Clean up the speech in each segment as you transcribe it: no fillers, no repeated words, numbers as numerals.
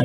I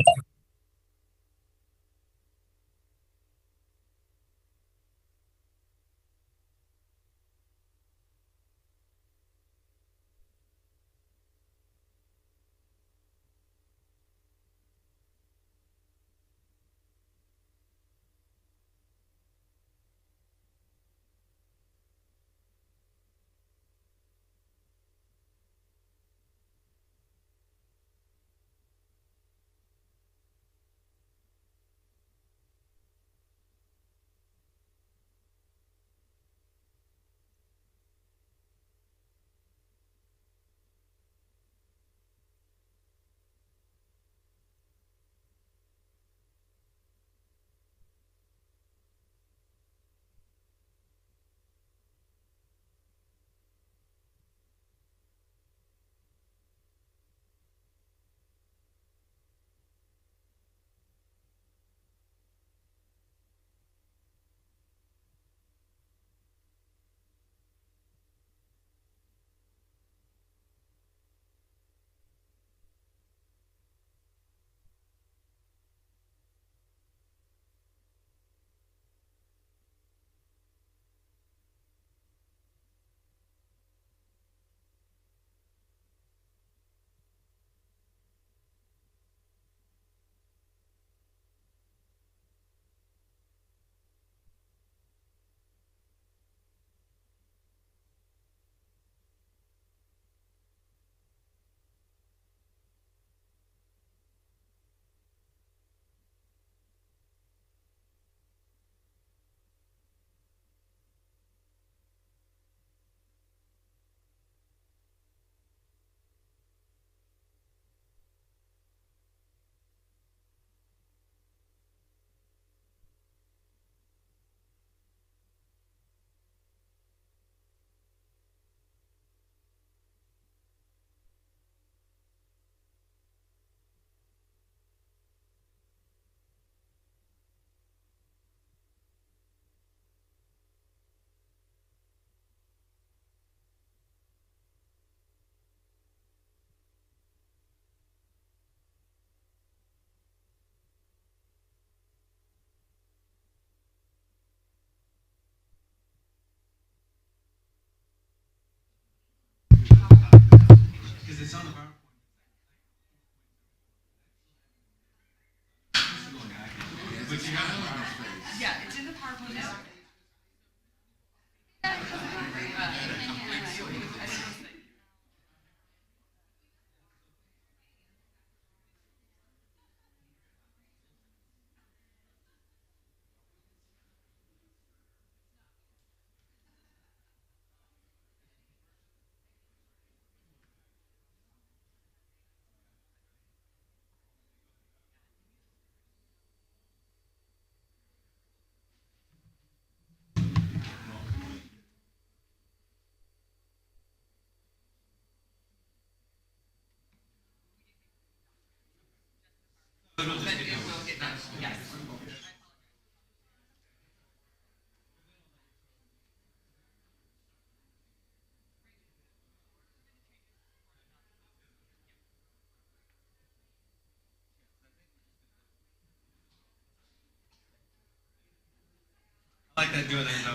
like that doing it.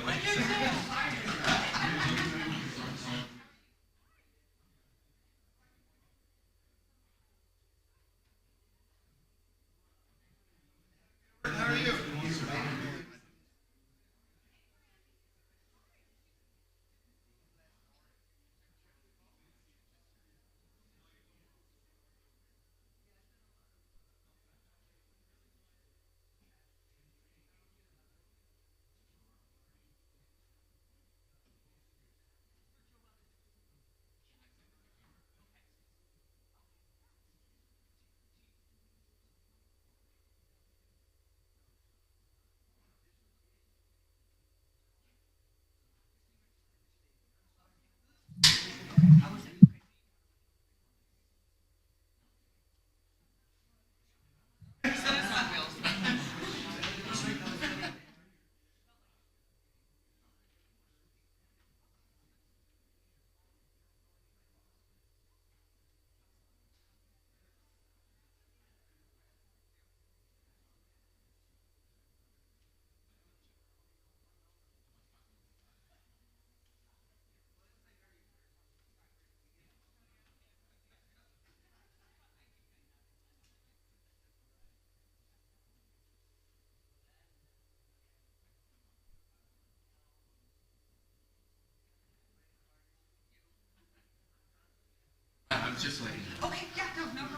just letting you know. Okay, yeah, no problem.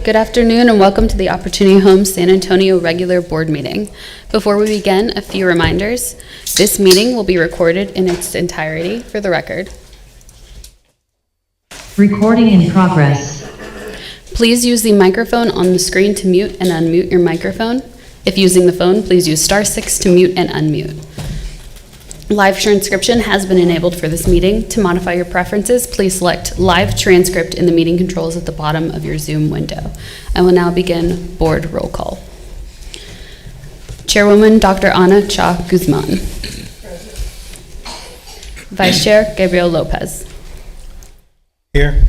Good afternoon and welcome to the Opportunity Homes San Antonio regular board meeting. Before we begin, a few reminders. This meeting will be recorded in its entirety for the record. Recording in progress. Please use the microphone on the screen to mute and unmute your microphone. If using the phone, please use *6 to mute and unmute. Live transcription has been enabled for this meeting. To modify your preferences, please select Live Transcript in the meeting controls at the bottom of your Zoom window. I will now begin board roll call. Chairwoman Dr. Ana Cha Guzman. Vice Chair Gabriel Lopez. Here.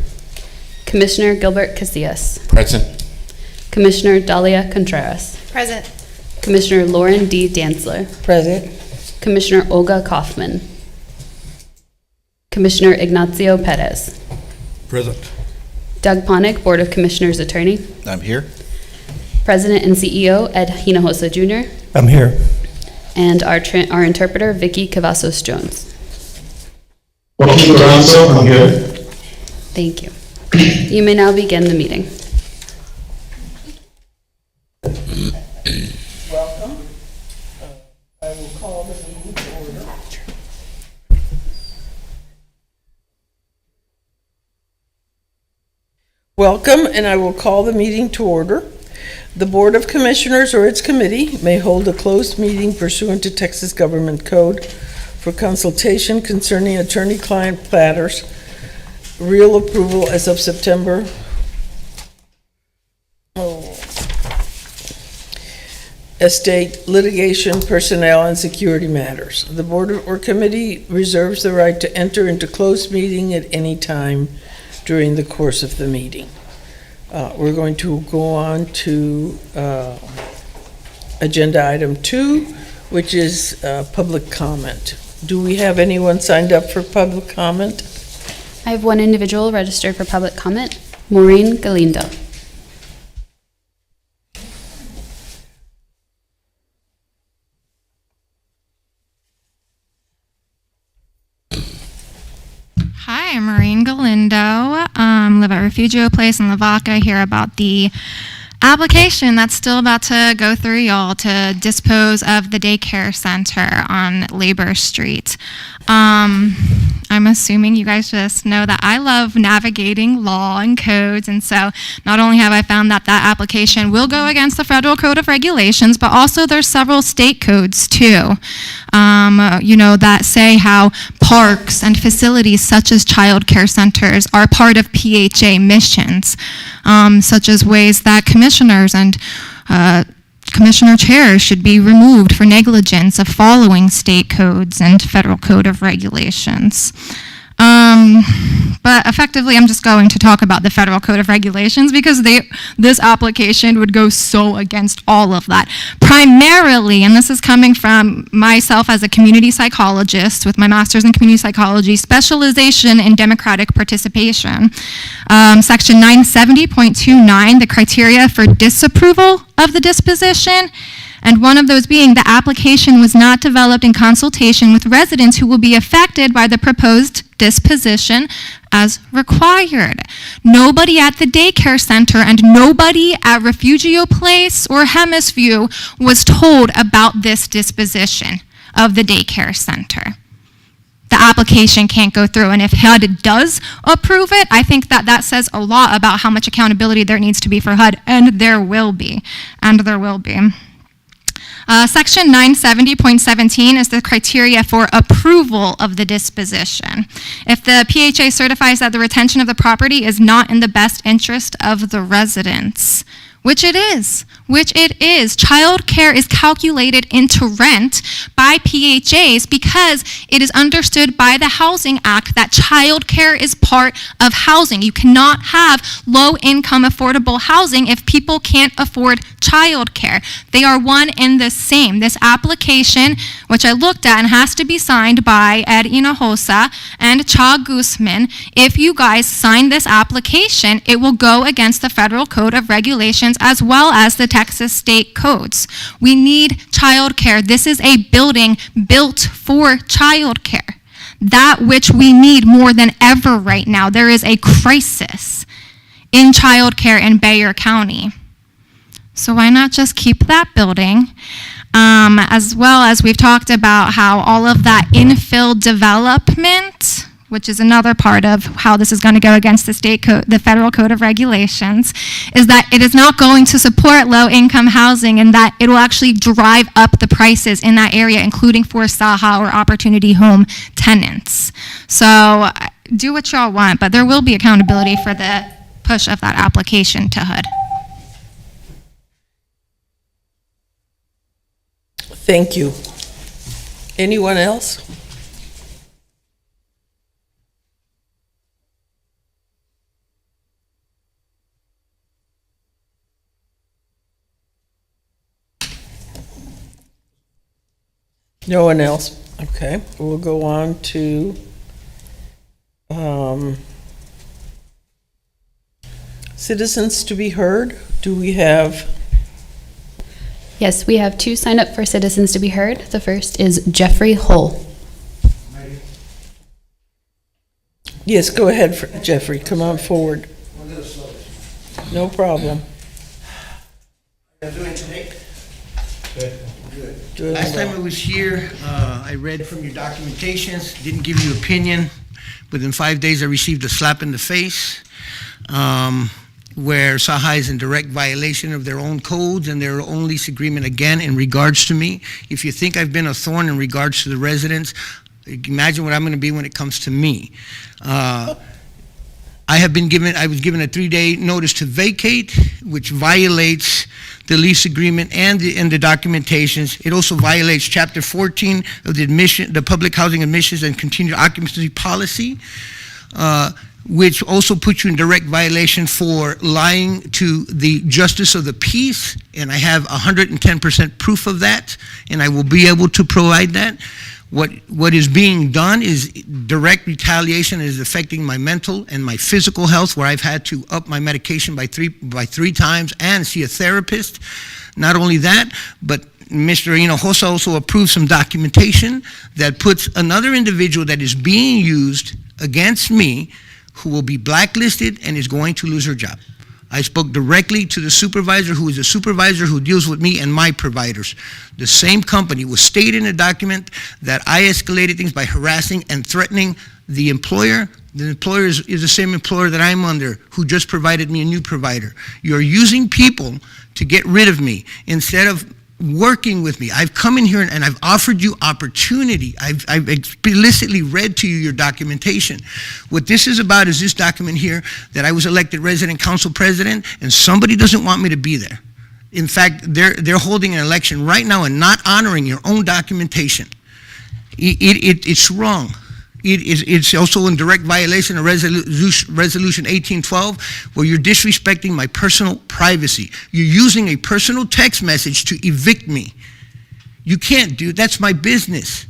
Commissioner Gilbert Casillas. Present. Commissioner Dalia Contreras. Present. Commissioner Lauren D. Dantzler. Present. Commissioner Olga Kaufman. Commissioner Ignacio Perez. Present. Doug Ponick, Board of Commissioners Attorney. I'm here. President and CEO Ed Hinojosa Jr. I'm here. And our interpreter Vicky Cavazos Jones. Joaquin Lorenzo, I'm here. Thank you. You may now begin the meeting. Welcome. I will call the meeting to order. Welcome, and I will call the meeting to order. The Board of Commissioners or its committee may hold a closed meeting pursuant to Texas Government Code for consultation concerning attorney-client matters, real approval as of September. Estate, litigation, personnel, and security matters. The board or committee reserves the right to enter into closed meeting at any time during the course of the meeting. We're going to go on to agenda item 2, which is public comment. Do we have anyone signed up for public comment? I have one individual registered for public comment, Maureen Galindo. Hi, I'm Maureen Galindo. Live at Refugio Place in Lavaca. Hear about the application that's still about to go through, y'all, to dispose of the daycare center on Labor Street. I'm assuming you guys just know that I love navigating law and codes, and so not only have I found that that application will go against the Federal Code of Regulations, but also there's several state codes too, that say how parks and facilities such as child care centers are part of PHA missions, such as ways that commissioners and commissioner chairs should be removed for negligence of following state codes and Federal Code of Regulations. But effectively, I'm just going to talk about the Federal Code of Regulations because this application would go so against all of that. Primarily, and this is coming from myself as a community psychologist with my master's in community psychology, specialization in democratic participation. Section 970.29, the criteria for disapproval of the disposition, and one of those being the application was not developed in consultation with residents who will be affected by the proposed disposition as required. Nobody at the daycare center and nobody at Refugio Place or Hemisview was told about this disposition of the daycare center. The application can't go through, and if HUD does approve it, I think that says a lot about how much accountability there needs to be for HUD, and there will be. Section 970.17 is the criteria for approval of the disposition. If the PHA certifies that the retention of the property is not in the best interest of the residents, which it is. Child care is calculated into rent by PHAs because it is understood by the Housing Act that child care is part of housing. You cannot have low-income affordable housing if people can't afford child care. They are one and the same. This application, which I looked at and has to be signed by Ed Hinojosa and Cha Guzman, if you guys sign this application, it will go against the Federal Code of Regulations as well as the Texas state codes. We need childcare. This is a building built for childcare. That which we need more than ever right now. There is a crisis in childcare in Bexar County. So why not just keep that building? As well as we've talked about how all of that infill development, which is another part of how this is going to go against the state code, the Federal Code of Regulations, is that it is not going to support low-income housing and that it will actually drive up the prices in that area, including for Saha or Opportunity Home tenants. So do what y'all want, but there will be accountability for the push of that application to HUD. Thank you. Anyone else? No one else? Okay, we'll go on to citizens to be heard. Do we have? Yes, we have two signed up for citizens to be heard. The first is Jeffrey Hull. Yes, go ahead, Jeffrey. Come on forward. No problem. How you doing today? Good. Good. Last time I was here, I read from your documentations, didn't give you opinion. Within 5 days, I received a slap in the face, where Saha is in direct violation of their own codes and their own lease agreement again in regards to me. If you think I've been a thorn in regards to the residents, imagine what I'm going to be when it comes to me. I was given a 3-day notice to vacate, which violates the lease agreement and the documentations. It also violates Chapter 14 of the Public Housing Admissions and Continued Occupancy Policy, which also puts you in direct violation for lying to the justice of the peace, and I have 110% proof of that, and I will be able to provide that. What is being done is direct retaliation. It is affecting my mental and my physical health, where I've had to up my medication by three times and see a therapist. Not only that, but Mr. Hinojosa also approved some documentation that puts another individual that is being used against me, who will be blacklisted and is going to lose her job. I spoke directly to the supervisor, who is a supervisor who deals with me and my providers. The same company was stated in a document that I escalated things by harassing and threatening the employer. The employer is the same employer that I'm under, who just provided me a new provider. You're using people to get rid of me instead of working with me. I've come in here and I've offered you opportunity. I've explicitly read to you your documentation. What this is about is this document here, that I was elected resident council president and somebody doesn't want me to be there. In fact, they're holding an election right now and not honoring your own documentation. It's wrong. It's also in direct violation of Resolution 1812, where you're disrespecting my personal privacy. You're using a personal text message to evict me. You can't do, that's my business.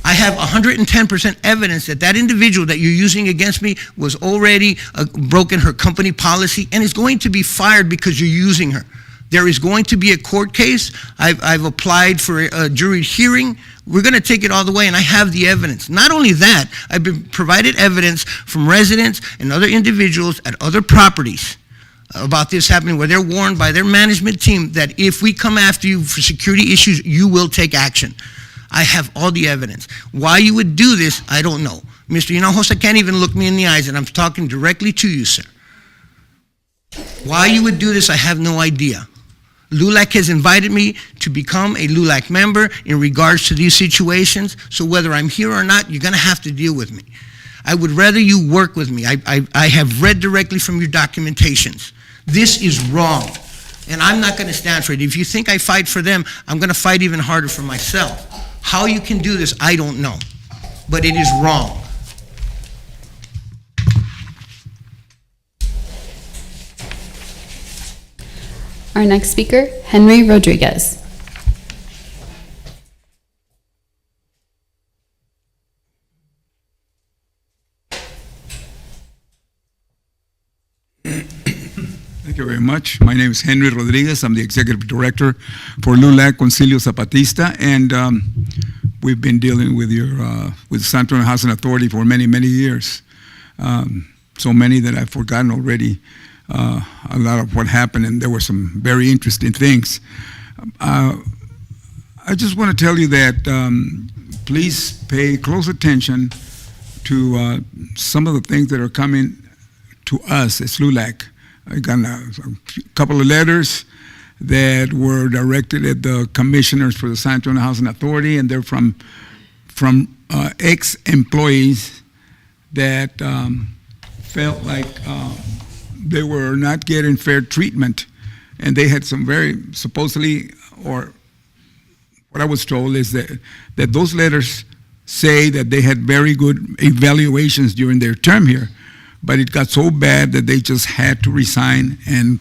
I have 110% evidence that that individual that you're using against me was already broken her company policy and is going to be fired because you're using her. There is going to be a court case. I've applied for a jury hearing. We're going to take it all the way, and I have the evidence. Not only that, I've been provided evidence from residents and other individuals at other properties about this happening, where they're warned by their management team that if we come after you for security issues, you will take action. I have all the evidence. Why you would do this, I don't know. Mr. Hinojosa can't even look me in the eyes, and I'm talking directly to you, sir. Why you would do this, I have no idea. LULAC has invited me to become a LULAC member in regards to these situations, so whether I'm here or not, you're going to have to deal with me. I would rather you work with me. I have read directly from your documentations. This is wrong, and I'm not going to stand for it. If you think I fight for them, I'm going to fight even harder for myself. How you can do this, I don't know, but it is wrong. Our next speaker, Henry Rodriguez. Thank you very much. My name is Henry Rodriguez. I'm the Executive Director for LULAC Concilio Zapatista, and we've been dealing with with San Antonio Housing Authority for many, many years. So many that I've forgotten already a lot of what happened, and there were some very interesting things. I just want to tell you that please pay close attention to some of the things that are coming to us as LULAC. I got a couple of letters that were directed at the commissioners for the San Antonio Housing Authority, and they're from ex-employees that felt like they were not getting fair treatment, and they had some very supposedly, or what I was told is that those letters say that they had very good evaluations during their term here, but it got so bad that they just had to resign and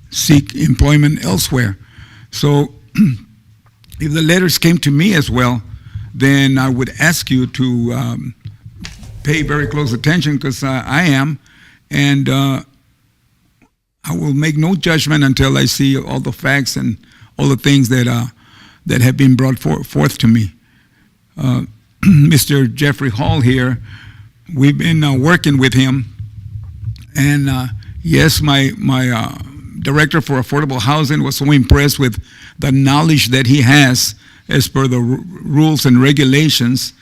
seek employment elsewhere. So if the letters came to me as well, then I would ask you to pay very close attention, because I am, and I will make no judgment until I see all the facts and all the things that have been brought forth to me. Mr. Jeffrey Hall here, we've been working with him, and yes, my director for affordable housing was so impressed with the knowledge that he has as per the rules and regulations,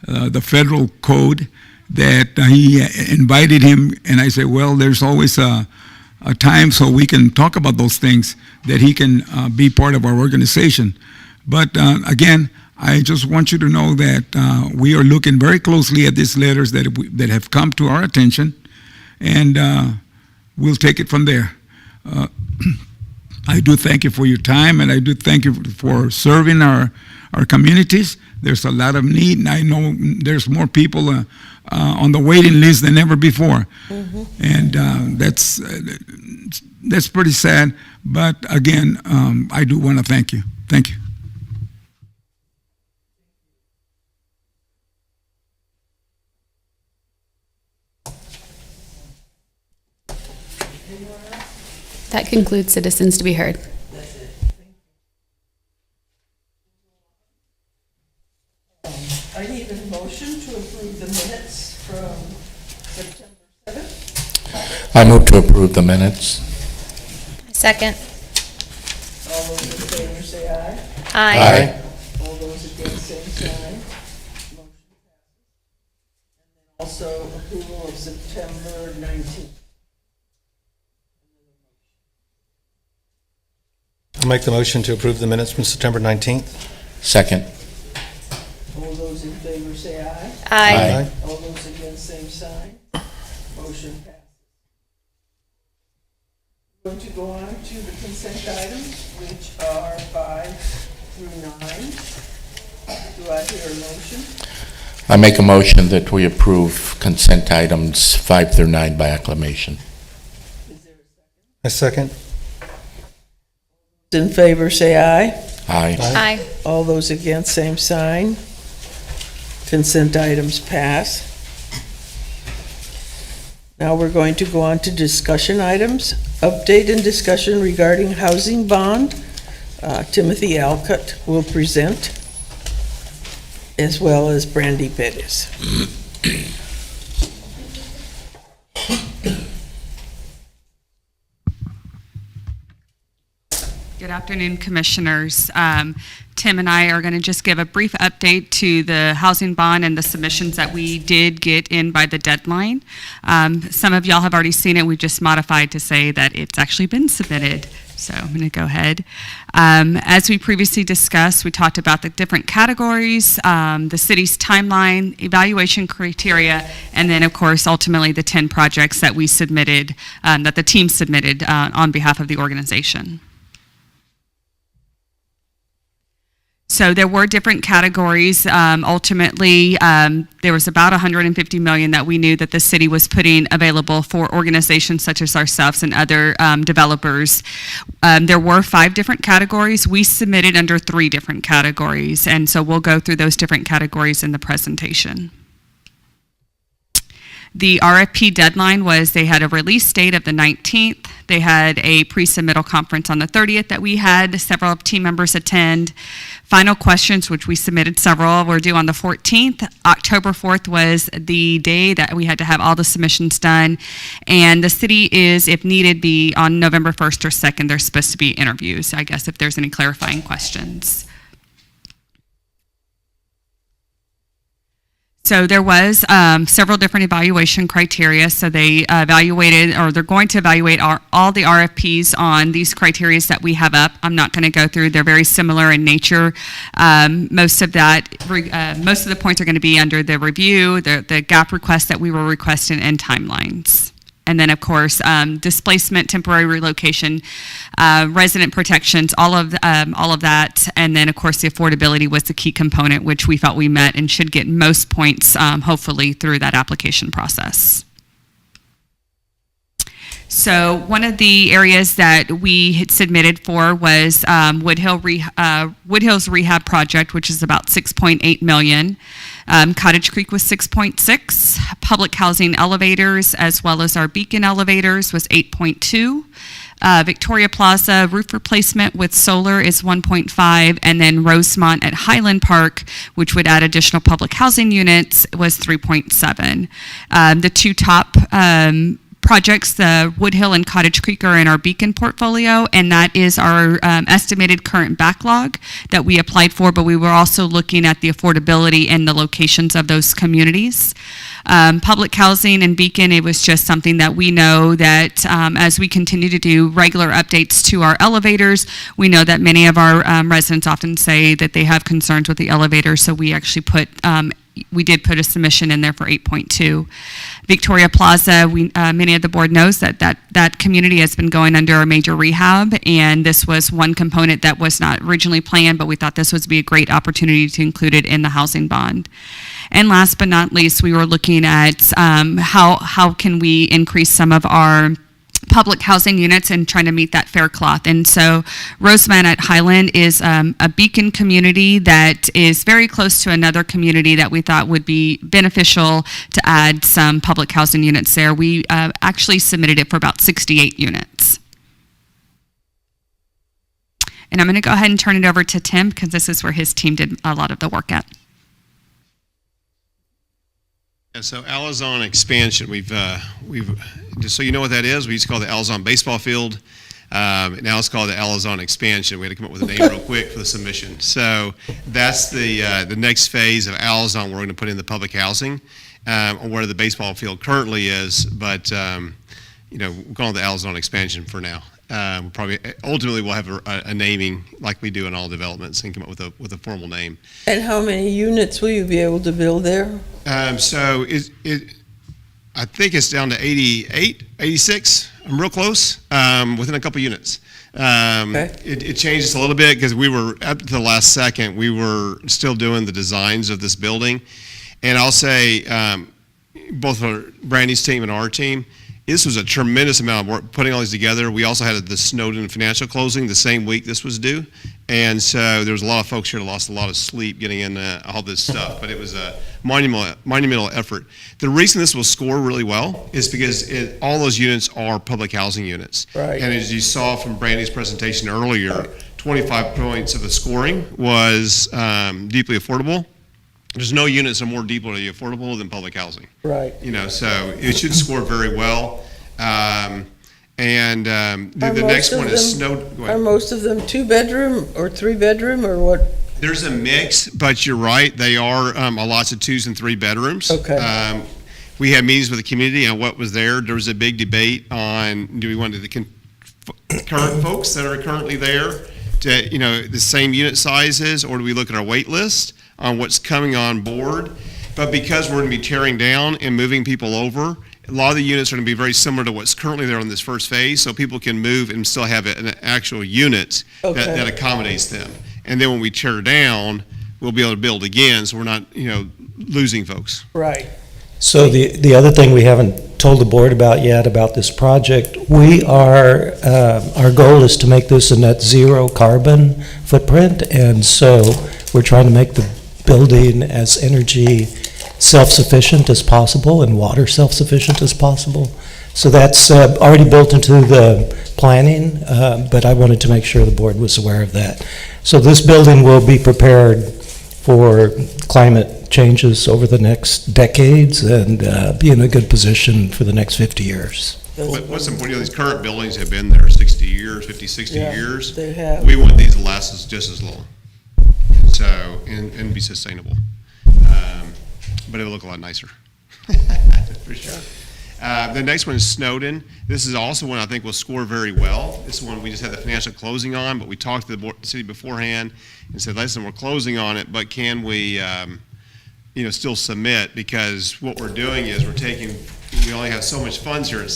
the federal code, that he invited him, and I said, well, there's always a time so we can talk about those things, that he can be part of our organization. But again, I just want you to know that we are looking very closely at these letters that have come to our attention, and we'll take it from there. I do thank you for your time, and I do thank you for serving our communities. There's a lot of need, and I know there's more people on the waiting list than ever before. Mm-hmm. And that's pretty sad, but again, I do want to thank you. Thank you. That concludes citizens to be heard. I need a motion to approve the minutes from September 7th. I move to approve the minutes. Second. All those in favor say aye. Aye. All those against, same sign. Motion passes. And then also approval of September 19th. I'll make the motion to approve the minutes from September 19th. Second. All those in favor say aye. Aye. All those against, same sign. Motion passes. Going to go on to the consent items, which are 5 through 9. Do I hear a motion? I make a motion that we approve consent items 5 through 9 by acclamation. I second. In favor, say aye. Aye. Aye. All those against, same sign. Consent items pass. Now we're going to go on to discussion items. Update and discussion regarding housing bond. Timothy Alcott will present, as well as Brandy Perez. Good afternoon, Commissioners. Tim and I are going to just give a brief update to the housing bond and the submissions that we did get in by the deadline. Some of y'all have already seen it. We've just modified to say that it's actually been submitted. So I'm going to go ahead. As we previously discussed, we talked about the different categories, the city's timeline, evaluation criteria, and then, of course, ultimately the 10 projects that we submitted, that the team submitted on behalf of the organization. So there were different categories. Ultimately, there was about $150 million that we knew that the city was putting available for organizations such as ourselves and other developers. There were 5 different categories. We submitted under 3 different categories, and so we'll go through those different categories in the presentation. The Rfp deadline was, they had a release date of the 19th. They had a pre-submittal conference on the 30th that we had several team members attend. Final questions, which we submitted several, were due on the 14th. October 4th was the day that we had to have all the submissions done. And the city is, if needed, be on November 1st or 2nd, there's supposed to be interviews, I guess, if there's any clarifying questions. So there was several different evaluation criteria. So they evaluated, or they're going to evaluate all the RFPs on these criteria that we have up. I'm not going to go through. They're very similar in nature. Most of the points are going to be under the review, the gap requests that we were requesting, and timelines. And then, of course, displacement, temporary relocation, resident protections, all of that. And then, of course, the affordability was the key component, which we felt we met and should get most points, hopefully, through that application process. So one of the areas that we had submitted for was Woodhill's rehab project, which is about $6.8 million. Cottage Creek was 6.6. Public housing elevators, as well as our Beacon elevators, was 8.2. Victoria Plaza roof replacement with solar is 1.5, and then Rosemont at Highland Park, which would add additional public housing units, was 3.7. The 2 top projects, the Woodhill and Cottage Creek, are in our Beacon portfolio, and that is our estimated current backlog that we applied for, but we were also looking at the affordability and the locations of those communities. Public housing in Beacon, it was just something that we know that as we continue to do regular updates to our elevators, we know that many of our residents often say that they have concerns with the elevator, so we actually we did put a submission in there for 8.2. Victoria Plaza, many of the board knows that community has been going under a major rehab, and this was one component that was not originally planned, but we thought this would be a great opportunity to include it in the housing bond. And last but not least, we were looking at how can we increase some of our public housing units and trying to meet that fair cloth. And so Rosemont at Highland is a Beacon community that is very close to another community that we thought would be beneficial to add some public housing units there. We actually submitted it for about 68 units. And I'm going to go ahead and turn it over to Tim, because this is where his team did a lot of the work at. Yeah, so Alazon expansion, we've just so you know what that is, we used to call it the Alazon baseball field. Now it's called the Alazon expansion. We had to come up with a name real quick for the submission. So that's the next phase of Alazon we're going to put in the public housing, where the baseball field currently is, but we'll call it the Alazon expansion for now. Probably ultimately we'll have a naming like we do in all developments and come up with a formal name. And how many units will you be able to build there? So I think it's down to 88, 86. I'm real close, within a couple units. Okay. It changed a little bit because we were, up to the last second, we were still doing the designs of this building. And I'll say, both for Brandy's team and our team, this was a tremendous amount of work putting all these together. We also had the Snowden financial closing the same week this was due. And so there was a lot of folks here that lost a lot of sleep getting in all this stuff, but it was a monumental effort. The reason this will score really well is because all those units are public housing units. Right. And as you saw from Brandy's presentation earlier, 25 points of the scoring was deeply affordable. There's no units that are more deeply affordable than public housing. Right. So it should score very well. The next one is Snow. Go ahead. Are most of them 2-bedroom or 3-bedroom or what? There's a mix, but you're right. They are lots of 2s and 3 bedrooms. Okay. We had meetings with the community on what was there. There was a big debate on, do we want the current folks that are currently there to, the same unit sizes, or do we look at our wait list on what's coming on board? But because we're going to be tearing down and moving people over, a lot of the units are going to be very similar to what's currently there on this first phase, so people can move and still have an actual unit that accommodates them. And then when we tear down, we'll be able to build again, so we're not, losing folks. Right. So the other thing we haven't told the board about yet about this project, we are, our goal is to make this a net zero carbon footprint, and so we're trying to make the building as energy self-sufficient as possible and water self-sufficient as possible. So that's already built into the planning, but I wanted to make sure the board was aware of that. So this building will be prepared for climate changes over the next decades and be in a good position for the next 50 years. What's important, these current buildings have been there 60 years, 50, 60 years. They have. We want these to last just as long. So, and be sustainable. But it'll look a lot nicer. For sure. The next one is Snowden. This is also one I think will score very well. This one we just had the financial closing on, but we talked to the city beforehand and said, listen, we're closing on it, but can we, still submit? Because what we're doing is we only have so much funds here at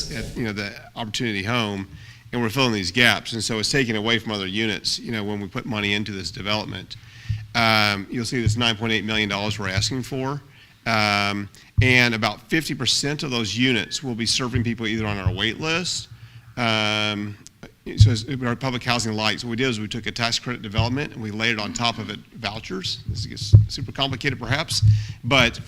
the Opportunity Home, and we're filling these gaps, and so it's taken away from other units, when we put money into this development. You'll see this $9.8 million we're asking for. And about 50% of those units will be serving people either on our wait list. So it's our public housing lights. What we did is we took a tax credit development and we laid it on top of it vouchers. This gets super complicated perhaps, but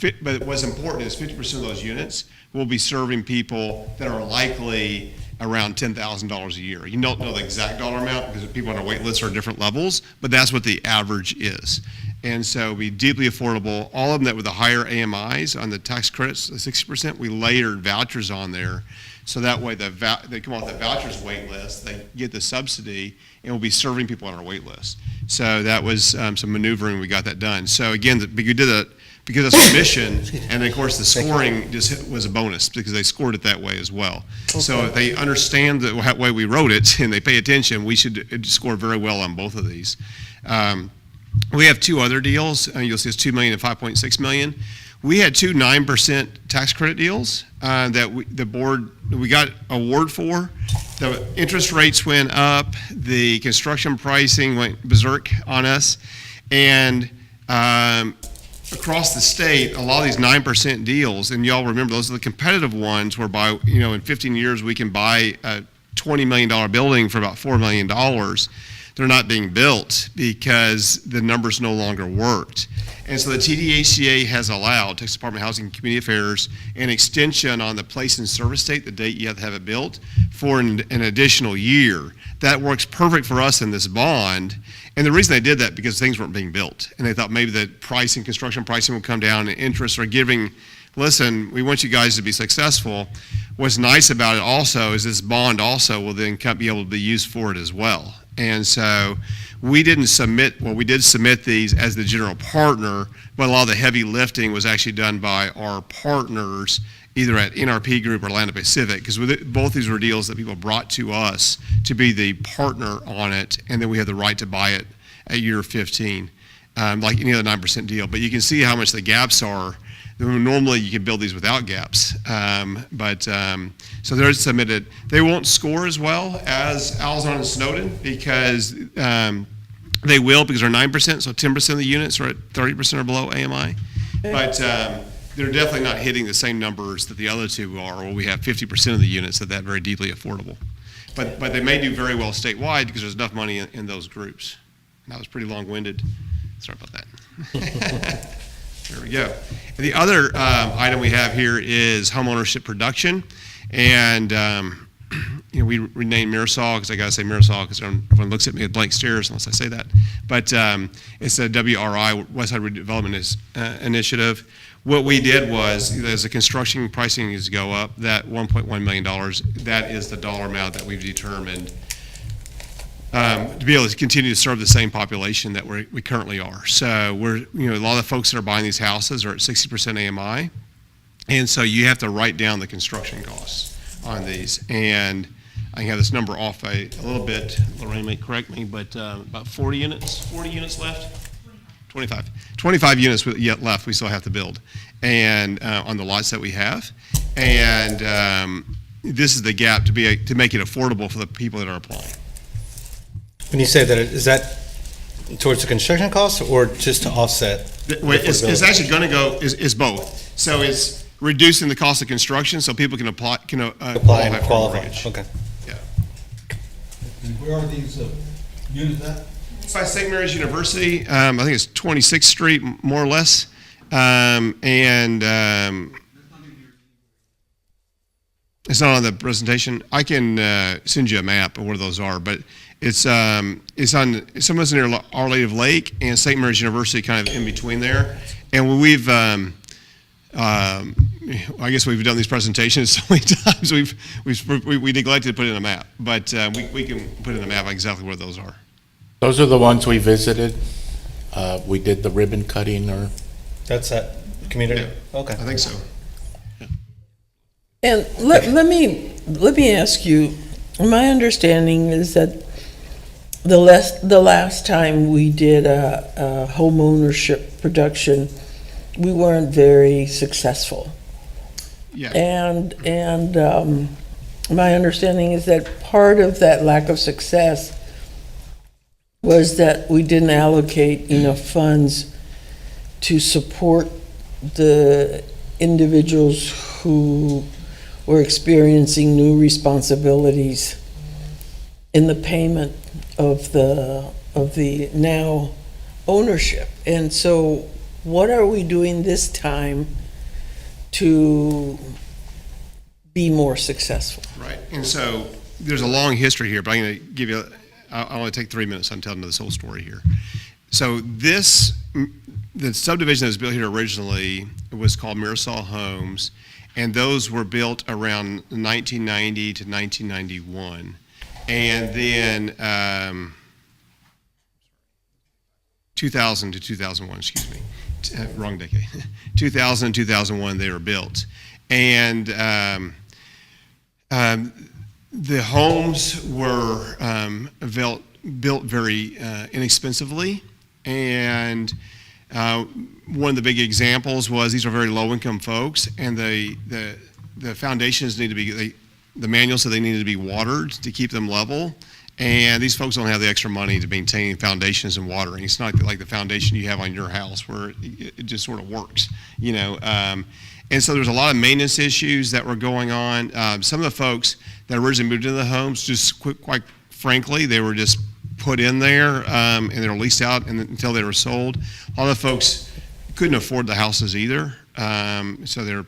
what's important is 50% of those units will be serving people that are likely around $10,000 a year. You don't know the exact dollar amount because people on our wait list are different levels, but that's what the average is. And so be deeply affordable. All of them that with the higher AMIs on the tax credits, the 60%, we layered vouchers on there. So that way they come off the vouchers wait list, they get the subsidy, and we'll be serving people on our wait list. So that was some maneuvering, we got that done. So again, we did that because that's our mission, and then of course the scoring just was a bonus because they scored it that way as well. Okay. So if they understand the way we wrote it and they pay attention, we should score very well on both of these. We have two other deals. You'll see it's $2 million and $5.6 million. We had two 9% tax credit deals that we got award for. The interest rates went up, the construction pricing went berserk on us, and across the state, a lot of these 9% deals, and y'all remember those are the competitive ones whereby, in 15 years we can buy a $20 million building for about $4 million. They're not being built because the numbers no longer worked. And so the TDHCA has allowed, Texas Department of Housing and Community Affairs, an extension on the place and service date, the date you have to have it built, for an additional year. That works perfect for us in this bond. And the reason they did that because things weren't being built. And they thought maybe the pricing, construction pricing would come down and interests are giving, listen, we want you guys to be successful. What's nice about it also is this bond also will then be able to be used for it as well. And so we didn't submit, well, we did submit these as the general partner, but a lot of the heavy lifting was actually done by our partners, either at NRP Group or Atlanta Pacific, because both these were deals that people brought to us to be the partner on it, and then we had the right to buy it at year 15, like any other 9% deal. But you can see how much the gaps are. Normally you can build these without gaps, so they're submitted. They won't score as well as Alzon and Snowden because they will, because they're 9%, so 10% of the units are at 30% or below AMI. But they're definitely not hitting the same numbers that the other two are, where we have 50% of the units that very deeply affordable. But they may do very well statewide because there's enough money in those groups. And that was pretty long-winded. Sorry about that. There we go. And the other item we have here is Homeownership Production. And we renamed Mirasol, because I got to say Mirasol because everyone looks at me with blank stares unless I say that. But it's a WRI, Westside Redevelopment Initiative. What we did was, as the construction pricing needs to go up, that $1.1 million, that is the dollar amount that we've determined to be able to continue to serve the same population that we currently are. So a lot of the folks that are buying these houses are at 60% AMI, and so you have to write down the construction costs on these. And I have this number off a little bit. Lorraine may correct me, but about 40 units left. 25 units yet left we still have to build, and on the lots that we have. And this is the gap to make it affordable for the people that are applying. When you say that, is that towards the construction costs or just to offset? It's actually going to go, is both. So it's reducing the cost of construction so people can apply and qualify for a qualify. mortgage. Okay. Yeah. And where are these units at? It's by St. Mary's University. I think it's 26th Street, more or less. It's not on the presentation. I can send you a map of where those are, but it's on, some of it's near Our Lady of Lake and St. Mary's University, kind of in between there. And we've, I guess we've done these presentations so many times, we neglected to put in a map, but we can put in a map exactly where those are. Those are the ones we visited. We did the ribbon cutting, or That's that community? Yeah. Okay. I think so. And let me ask you, my understanding is that the last time we did a homeownership production, we weren't very successful. Yeah. And my understanding is that part of that lack of success was that we didn't allocate enough funds to support the individuals who were experiencing new responsibilities in the payment of the now ownership. And so what are we doing this time to be more successful? Right. And so there's a long history here, but I'm going to give you, I'll only take 3 minutes. I'm telling this whole story here. So the subdivision that was built here originally was called Mirasol Homes, and those were built around 1990 to 1991. And then 2000 to 2001, excuse me, wrong decade. 2000 and 2001 they were built. And the homes were built very inexpensively, and one of the big examples was these are very low-income folks, and the foundations need to be, the manual said they needed to be watered to keep them level, and these folks don't have the extra money to maintain foundations and watering. It's not like the foundation you have on your house where it just sort of works, you know. And so there's a lot of maintenance issues that were going on. Some of the folks that originally moved into the homes, just quite frankly, they were just put in there and they were leased out until they were sold. A lot of folks couldn't afford the houses either, so they're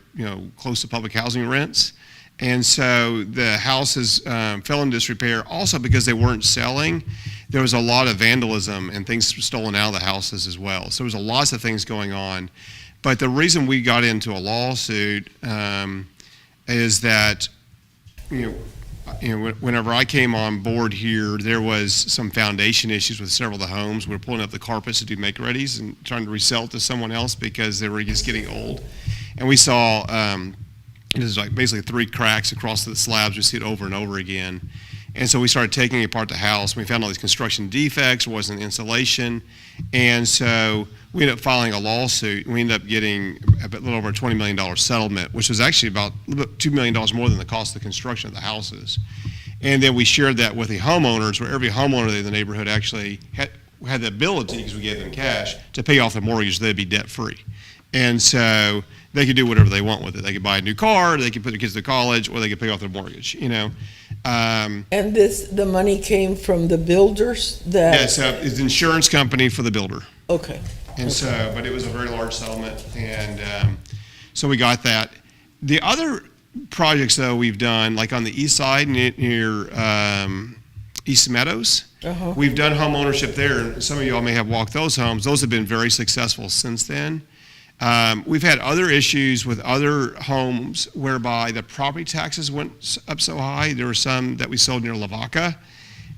close to public housing rents. And so the houses fell into disrepair also because they weren't selling. There was a lot of vandalism and things stolen out of the houses as well. So there was lots of things going on. But the reason we got into a lawsuit is that, whenever I came on board here, there was some foundation issues with several of the homes. We were pulling up the carpets to do make-readies and trying to resell it to someone else because they were just getting old. And we saw, there's like basically 3 cracks across the slabs. We see it over and over again. And so we started taking apart the house. We found all these construction defects, there wasn't insulation. And so we ended up filing a lawsuit. We ended up getting a little over a $20 million settlement, which was actually about $2 million more than the cost of the construction of the houses. And then we shared that with the homeowners, where every homeowner in the neighborhood actually had the ability, because we gave them cash, to pay off the mortgage, they'd be debt-free. And so they could do whatever they want with it. They could buy a new car, they could put their kids to college, or they could pay off their mortgage, you know. And the money came from the builders that? Yeah, so it's an insurance company for the builder. Okay. And so, but it was a very large settlement, and so we got that. The other projects, though, we've done, like on the east side near East Meadows, we've done home ownership there, and some of y'all may have walked those homes. Those have been very successful since then. We've had other issues with other homes whereby the property taxes went up so high. There were some that we sold near Lavaca,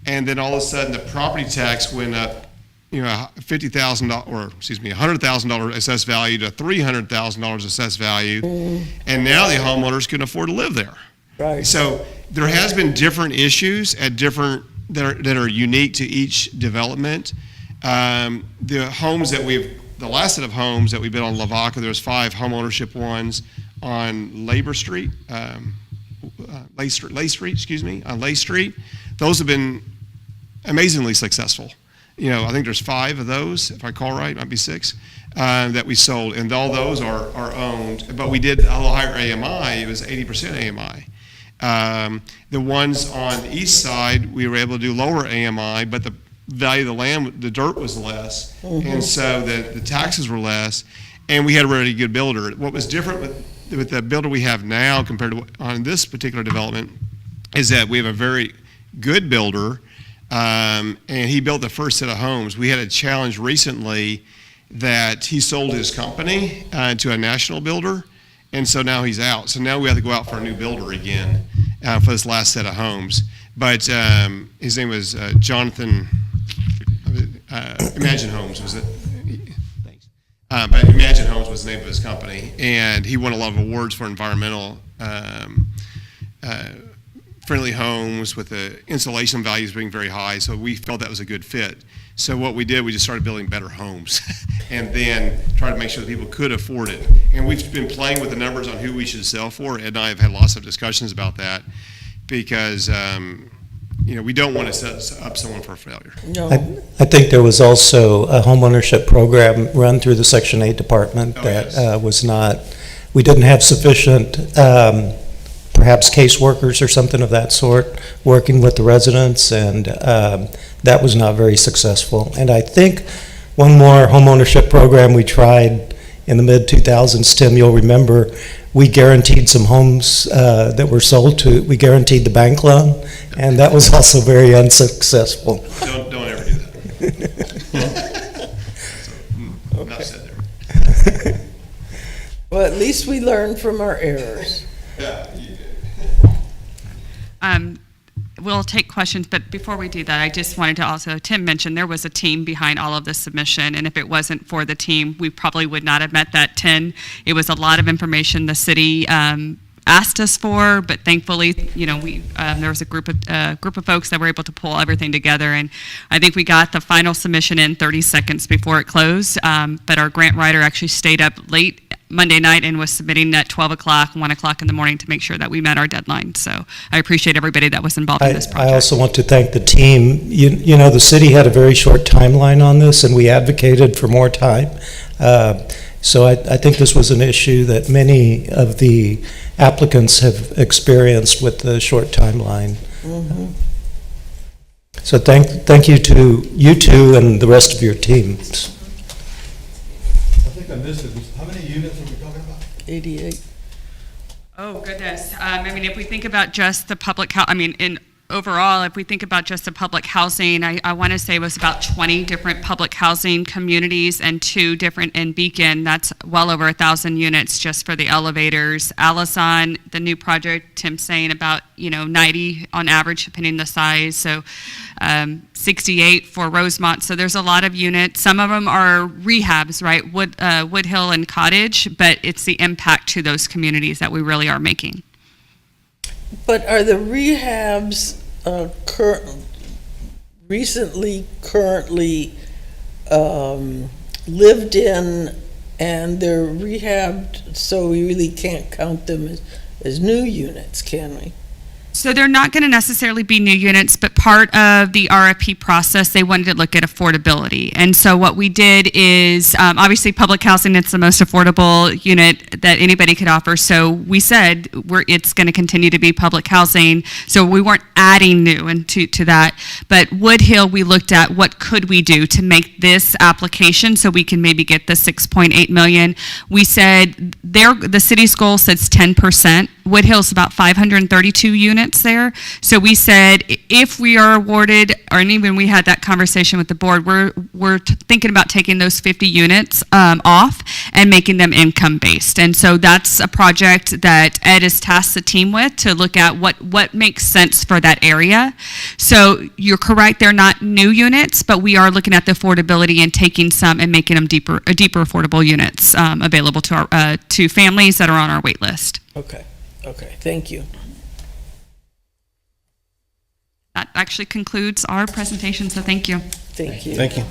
and then all of a sudden the property tax went up, you know, $50,000 or $100,000 assessed value to $300,000 assessed value, and now the homeowners can afford to live there. Right. So there has been different issues at different that are unique to each development. The homes that the last set of homes that we built on Lavaca, there's 5 homeownership ones on Labor Street, Lay Street. Those have been amazingly successful. You know, I think there's 5 of those, if I call right, might be 6, that we sold, and all those are owned. But we did a little higher AMI. It was 80% AMI. The ones on the east side, we were able to do lower AMI, but the value of the land, the dirt was less, and so the taxes were less, and we had a really good builder. What was different with the builder we have now compared to on this particular development is that we have a very good builder, and he built the first set of homes. We had a challenge recently that he sold his company to a national builder, and so now he's out. So now we have to go out for a new builder again for this last set of homes. But his name was Jonathan. Imagine Homes was it? Thanks. But Imagine Homes was the name of his company, and he won a lot of awards for environmental friendly homes with the insulation values being very high. So we felt that was a good fit. So what we did, we just started building better homes, and then try to make sure that people could afford it. And we've been playing with the numbers on who we should sell for. Ed and I have had lots of discussions about that because. You know, we don't want to set up someone for failure. No. I think there was also a homeownership program run through the Section 8 department that was not, we didn't have sufficient, perhaps caseworkers or something of that sort working with the residents, and that was not very successful. And I think one more homeownership program we tried in the mid-2000s, Tim, you'll remember, we guaranteed some homes that were sold to, we guaranteed the bank loan, and that was also very unsuccessful. Don't ever do that. Enough said there. Well, at least we learned from our errors. Yeah, you did. We'll take questions, but before we do that, I just wanted to also, Tim mentioned there was a team behind all of the submission, and if it wasn't for the team, we probably would not have met that 10. It was a lot of information the city asked us for, but thankfully, you know, there was a group of folks that were able to pull everything together, and I think we got the final submission in 30 seconds before it closed, but our grant writer actually stayed up late Monday night and was submitting at 12 o'clock, 1 o'clock in the morning to make sure that we met our deadline. So I appreciate everybody that was involved in this project. I also want to thank the team. You know, the city had a very short timeline on this, and we advocated for more time. So I think this was an issue that many of the applicants have experienced with the short timeline. So thank you to you two and the rest of your teams. I think I missed it. How many units are we talking about? 88. Oh, goodness. I mean, if we think about just the public, overall, if we think about just the public housing, I want to say it was about 20 different public housing communities and 2 different in Beacon. That's well over 1,000 units just for the elevators. Allison, the new project, Tim's saying about, 90 on average, depending the size. So 68 for Rosemont. So there's a lot of units. Some of them are rehabs, right? Wood Hill and Cottage, but it's the impact to those communities that we really are making. But are the rehabs currently lived in, and they're rehabbed, so we really can't count them as new units, can we? So they're not going to necessarily be new units, but part of the RFP process, they wanted to look at affordability. And so what we did is, obviously public housing, it's the most affordable unit that anybody could offer. So we said it's going to continue to be public housing. So we weren't adding new to that. But Wood Hill, we looked at what could we do to make this application so we can maybe get the 6.8 million. We said the city's goal says 10%. Wood Hill's about 532 units there. So we said if we are awarded, or even we had that conversation with the board, we're thinking about taking those 50 units off and making them income based. And so that's a project that Ed has tasked the team with to look at what makes sense for that area. So you're correct, they're not new units, but we are looking at the affordability and taking some and making them deeper affordable units available to families that are on our wait list. Okay, thank you. That actually concludes our presentation, so thank you. Thank you. Thank you.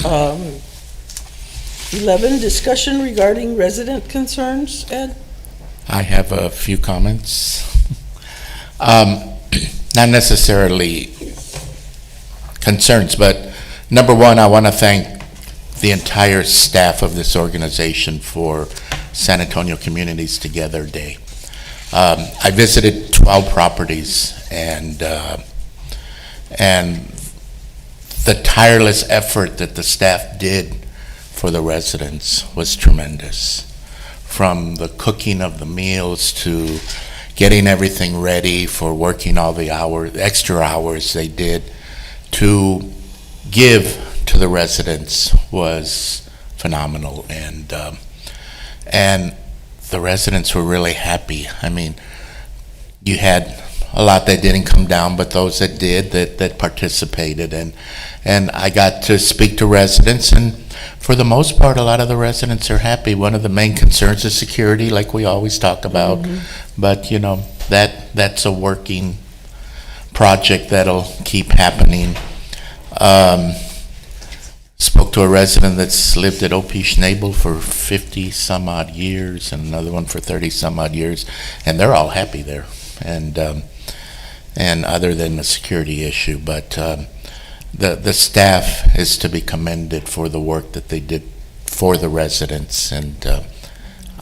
Um, 11, discussion regarding resident concerns, Ed? I have a few comments. Not necessarily concerns, but number one, I want to thank the entire staff of this organization for San Antonio Communities Together Day. I visited 12 properties, and the tireless effort that the staff did for the residents was tremendous. From the cooking of the meals to getting everything ready for working all the extra hours they did to give to the residents was phenomenal, and the residents were really happy. I mean, you had a lot that didn't come down, but those that did, that participated, and I got to speak to residents, and for the most part, a lot of the residents are happy. One of the main concerns is security, like we always talk about, but you know, that's a working project that'll keep happening. Spoke to a resident that's lived at O.P. Schnabel for 50 some odd years and another one for 30 some odd years, and they're all happy there, and other than the security issue, but the staff is to be commended for the work that they did for the residents, and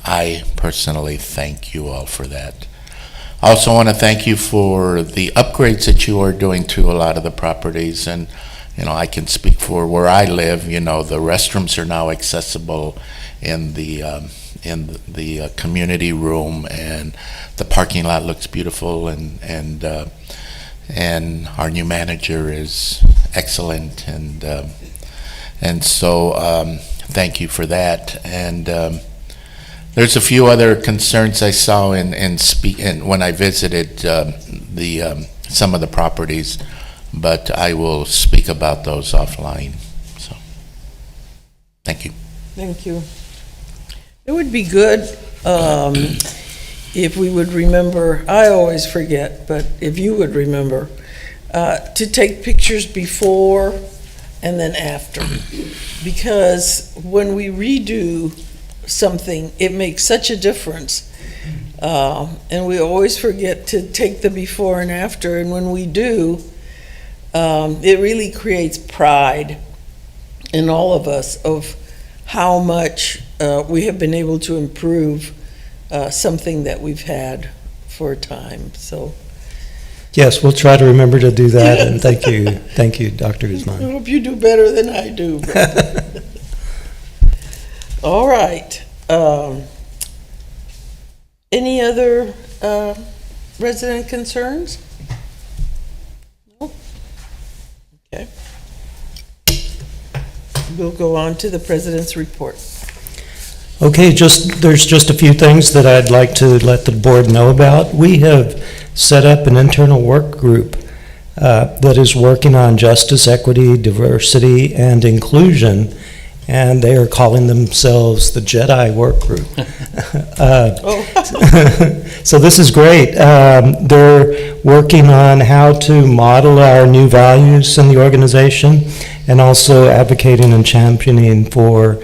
I personally thank you all for that. I also want to thank you for the upgrades that you are doing to a lot of the properties, and you know, I can speak for where I live. You know, the restrooms are now accessible in the community room, and the parking lot looks beautiful, and our new manager is excellent, and so thank you for that. And there's a few other concerns I saw when I visited some of the properties, but I will speak about those offline. So, thank you. Thank you. It would be good if we would remember, I always forget, but if you would remember, to take pictures before and then after. Because when we redo something, it makes such a difference. And we always forget to take the before and after, and when we do, it really creates pride in all of us of how much we have been able to improve something that we've had for a time. So, yes, we'll try to remember to do that, and thank you, Dr. Guzman. I hope you do better than I do. All right. Any other resident concerns? No? Okay. We'll go on to the president's report. Okay, there's just a few things that I'd like to let the board know about. We have set up an internal work group that is working on justice, equity, diversity, and inclusion, and they are calling themselves the Jedi work group. So this is great. They're working on how to model our new values in the organization, and also advocating and championing for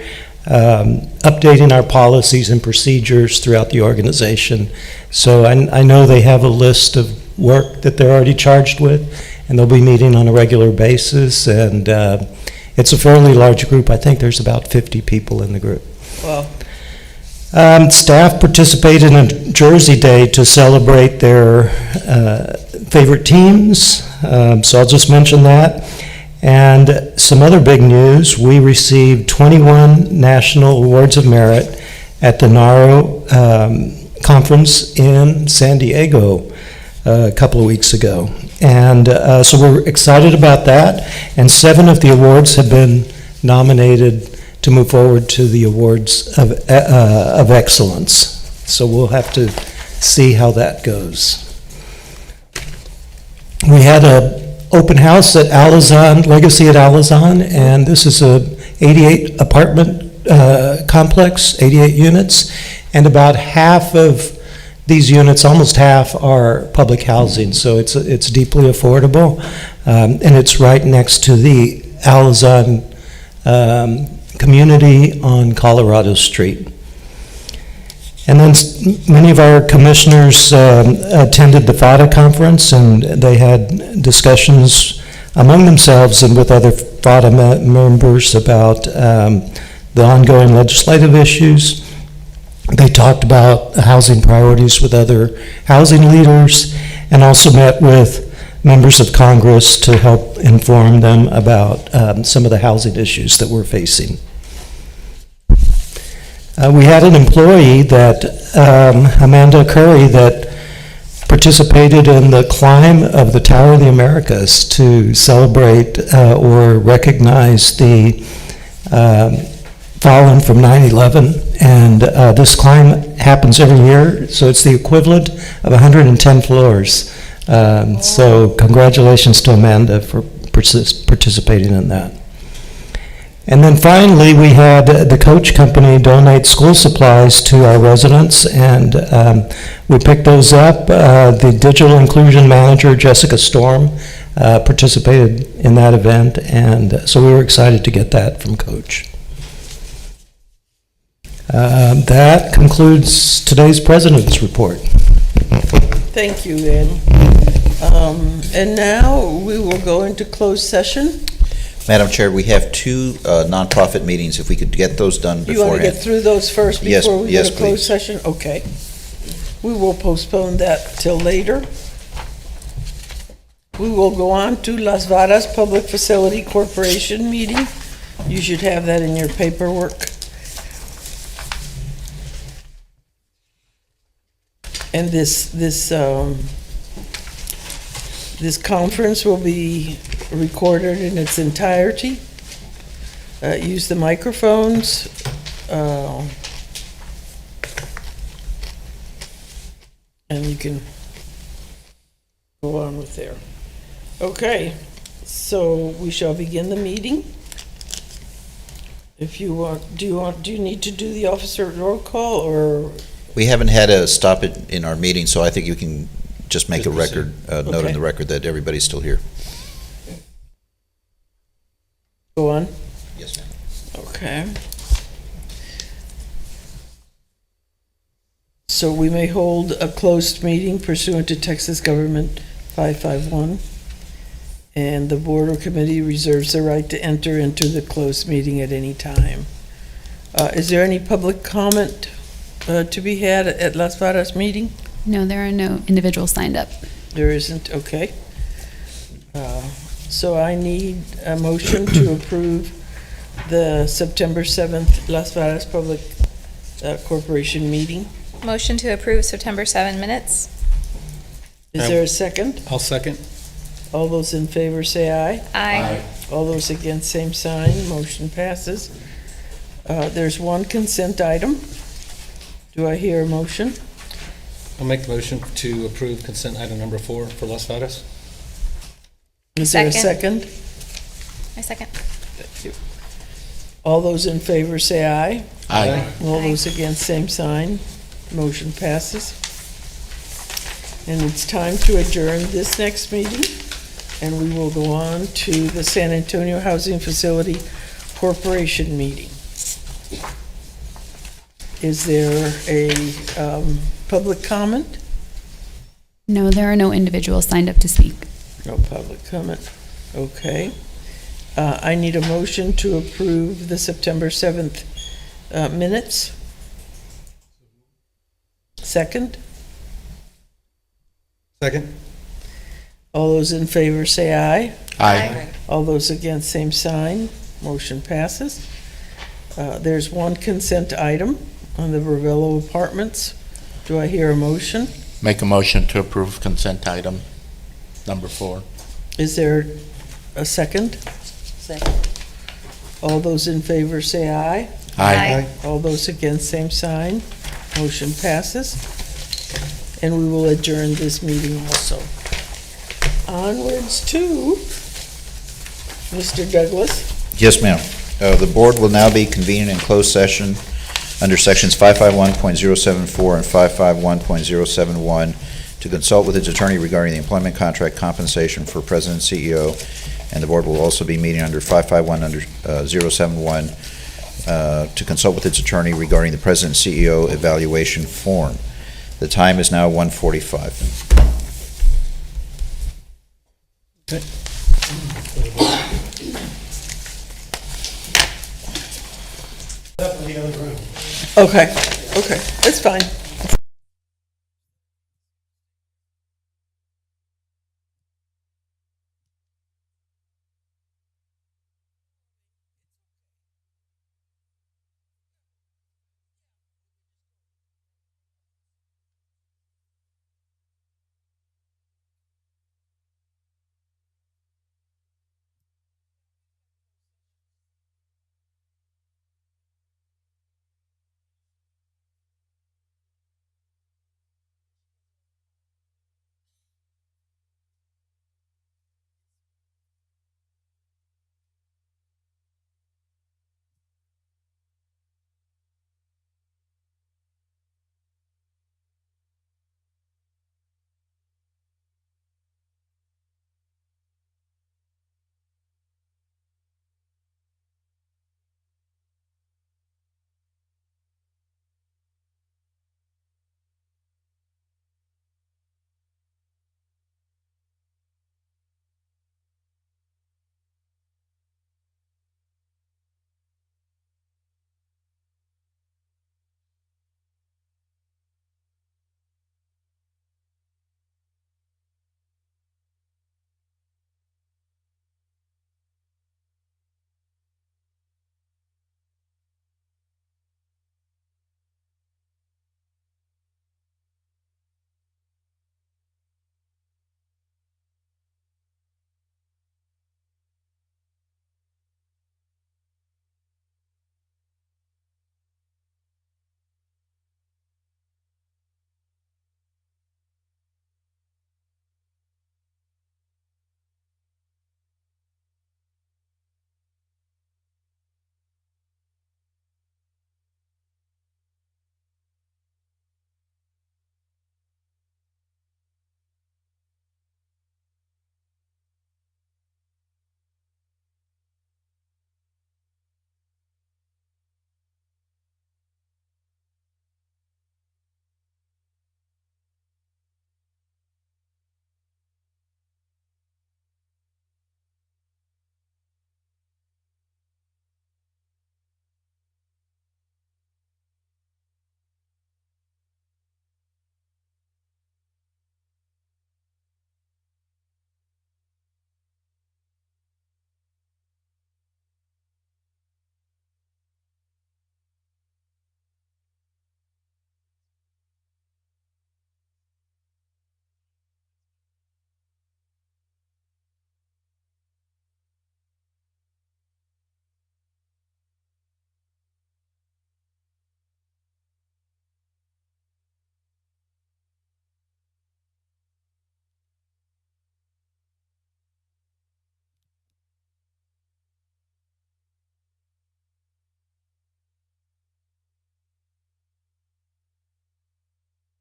updating our policies and procedures throughout the organization. So I know they have a list of work that they're already charged with, and they'll be meeting on a regular basis, and it's a fairly large group. I think there's about 50 people in the group. Well, Staff participated in a Jersey Day to celebrate their favorite teams, so I'll just mention that. And some other big news, we received 21 National Awards of Merit at the NARO conference in San Diego a couple of weeks ago. And so we're excited about that, and 7 of the awards have been nominated to move forward to the awards of excellence. So we'll have to see how that goes. We had a open house at Alazan, Legacy at Alazan, and this is a 88 apartment complex, 88 units, and about half of these units, almost half, are public housing, so it's deeply affordable, and it's right next to the Alazan community on Colorado Street. And then many of our commissioners attended the FATA conference, and they had discussions among themselves and with other FATA members about the ongoing legislative issues. They talked about housing priorities with other housing leaders, and also met with members of Congress to help inform them about some of the housing issues that we're facing. We had an employee that, Amanda Curry, that participated in the climb of the Tower of the Americas to celebrate or recognize the fallen from 9/11. And this climb happens every year, so it's the equivalent of 110 floors. So congratulations to Amanda for participating in that. And then finally, we had the Coach Company donate school supplies to our residents, and we picked those up. The digital inclusion manager, Jessica Storm, participated in that event, and so we were excited to get that from Coach. That concludes today's President's Report. thank you, Ed. And now we will go into closed session. Madam Chair, we have 2 nonprofit meetings, if we could get those done You want to get beforehand. through those first Yes, before we yes, go to closed please. session? Okay. We will postpone that till later. We will go on to Las Varas Public Facility Corporation meeting. You should have that in your paperwork. And this conference will be recorded in its entirety. Use the microphones. And you can go on with there. Okay, so we shall begin the meeting. If you want, do you need to do the officer roll call, or? We haven't had a stop it in our meeting, so I think you can just make a record, note Okay. in the record that everybody's still here. Go on? Yes, ma'am. Okay. So we may hold a closed meeting pursuant to Texas Government 551, and the board or committee reserves the right to enter into the closed meeting at any time. Is there any public comment to be had at Las Varas meeting? No, there are no individuals signed up. There isn't, okay. So I need a motion to approve the September 7th Las Varas Public Corporation meeting. Motion to approve September 7 minutes. Is there a second? I'll second. All those in favor say aye. Aye. All those against, same sign. Motion passes. There's one consent item. Do I hear a motion? I'll make the motion to approve consent item number 4 for Las Varas. Is there a second? I second. Thank you. All those in favor say aye. Aye. All Aye. those against, same sign. Motion passes. And it's time to adjourn this next meeting, and we will go on to the San Antonio Housing Facility Corporation meeting. Is there a public comment? No, there are no individuals signed up to speak. No public comment. Okay. I need a motion to approve the September 7th minutes. Second? Second? All those in favor say aye. Aye. All those against, same sign. Motion passes. There's one consent item on the Ravello Apartments. Do I hear a motion? Make a motion to approve consent item number 4. Is there a second? Second. All those in favor say aye. Aye. All those against, same sign. Motion passes. And we will adjourn this meeting also. Onwards to Mr. Douglas. Yes, ma'am. The board will now be convening in closed session under sections 551.074 and 551.071 to consult with its attorney regarding the employment contract compensation for President and CEO. And the board will also be meeting under 551.071 to consult with its attorney regarding the President and CEO evaluation form. The time is now 1:45. Okay, okay, that's fine.